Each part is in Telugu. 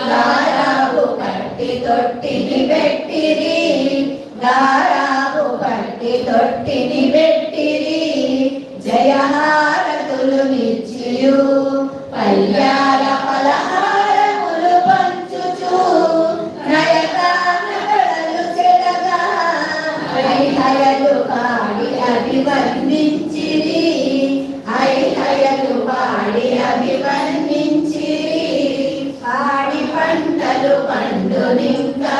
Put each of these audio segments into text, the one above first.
గారాబు కట్టి తొట్టిని పెట్టిరి గారాబు కట్టి తొట్టిని పెట్టిరి జయహారతులు నిచ్చియు పల్యాల పలహారములు పంచుచు నయగానగడలు చెడగా హరిహరలు పాడి అభివర్ణించిరి హరిహరలు పాడి అభివర్ణించిరి పాడి పంటలు పండునింకా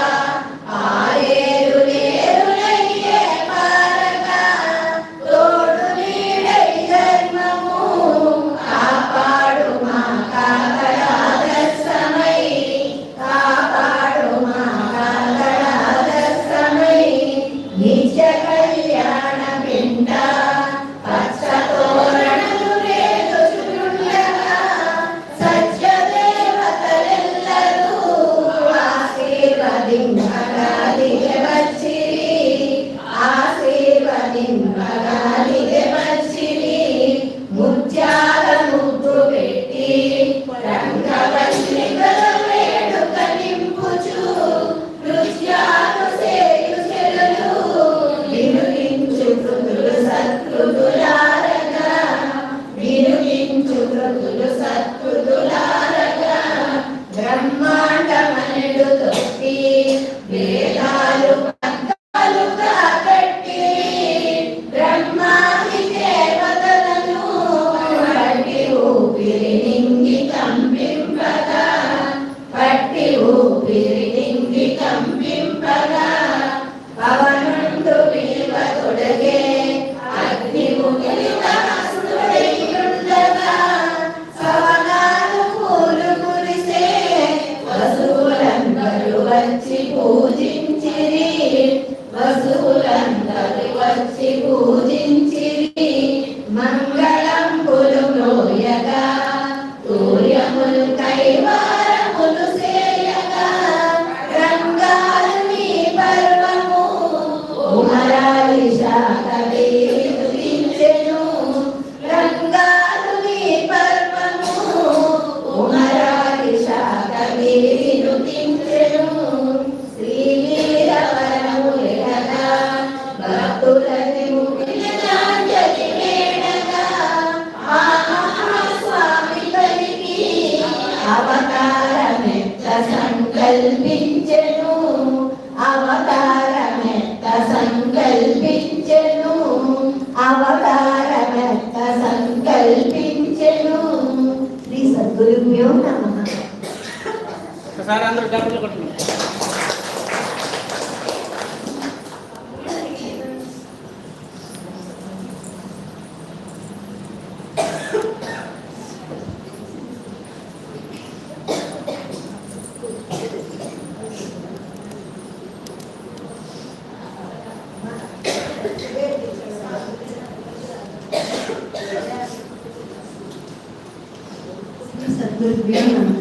ఆరేరు లేరులయ్యే పారగా తోడు నీడై ధర్మము కాపాడు మా కాకడాదర్శమై కాపాడు మా కాకడాదర్శమై నిత్య కళ్యాణ పిండ పచ్చ తోరణలు రేలుచుండగా సత్యదేవతలెల్లరూ ఆశీర్వదింపగా దిగవచ్చిరి ఆశీర్వదింపగా దిగవచ్చిరి ముత్యాల ముద్దు పెట్టి రంగవల్లికల వేడుక నింపుచు నృత్యాలు సేయు చెలులు వినుగించు కృతులు సత్కృతులారగా వినుగించు కృతులు సత్కృతులారగా బ్రహ్మాండమనుడు తొట్టి వేదాలు పద్మాలుగా కట్టి బ్రహ్మాది దేవతలను పట్టి ఊపిరి నింగి కంపింపగా పట్టి ఊపిరి నింగి కంపింపగా పవనుండు విలువ తొడగే అగ్ని ముగిలితమస్తుడైయుండగా సవనాలు పూలు కురిసే వసువులందరూ వచ్చి పూజించిరి వసువులందరూ వచ్చి పూజించిరి మంగళంబులు మ్రోయగా తూర్యములు కైవారములు సేయగా రంగాలు నీ పర్వము ఉమరాలి శాఖవేలు దించెను రంగాలు నీ పర్వము ఉమరాలి శాఖవేలు దించెను శ్రీవీరవరము ఎడగా భక్తులని ముగిలినాంజలి వేడగా ఆ మహాస్వామి కలిగి అవతారమెత్త సంకల్పించెను అవతారమెత్త సంకల్పించెను అవతారమెత్త సంకల్పించెను శ్రీ సద్గురుభ్యో నమః. ఒకసారి అందరూ డబ్బులు కొట్టుకుంటారు. సద్గురుభ్యో నమః.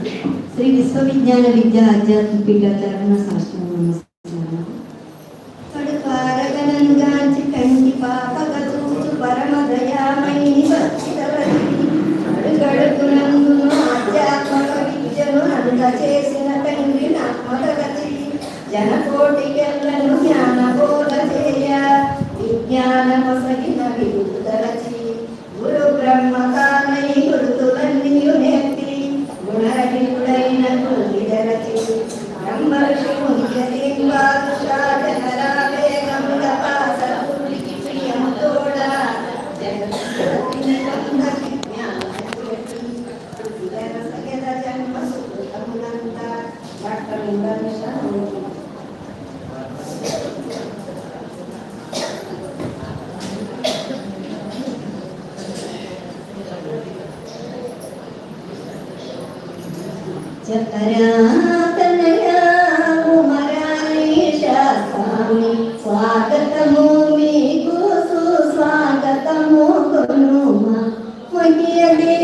శ్రీ విశ్వవిజ్ఞాన విద్యా ఆధ్యాత్మిక తరణ శాస్త్రం నమస్కారం. కడుపారగనంగాంచి కంటి పాపగతూచు పరమ దయామయి భక్తితవతి అడుగడుగునందును ఆధ్యాత్మక విద్యను అంద చేసిన తండ్రి నాత్మగతి జనకోటికెల్లను జ్ఞానబోధ చేయ విజ్ఞానమొసగిన విరుదరచి గురు బ్రహ్మకానై గురుతులన్నీయు నేర్పి గుణరహితుడైన గురువిదరచి బ్రహ్మర్షి మునియదేవాదుషాజనరావేగముల పాసపురికి ప్రియముతోడ జగత్తుని కొందకి జ్ఞానములెట్టి విదరసగెద జన్మ సుకృతమునంత భక్తములంశము చకరాతనయా ఉమరాణీషా స్వామి స్వాగతము మీకు సుస్వాగతము కొనుమా మహియదే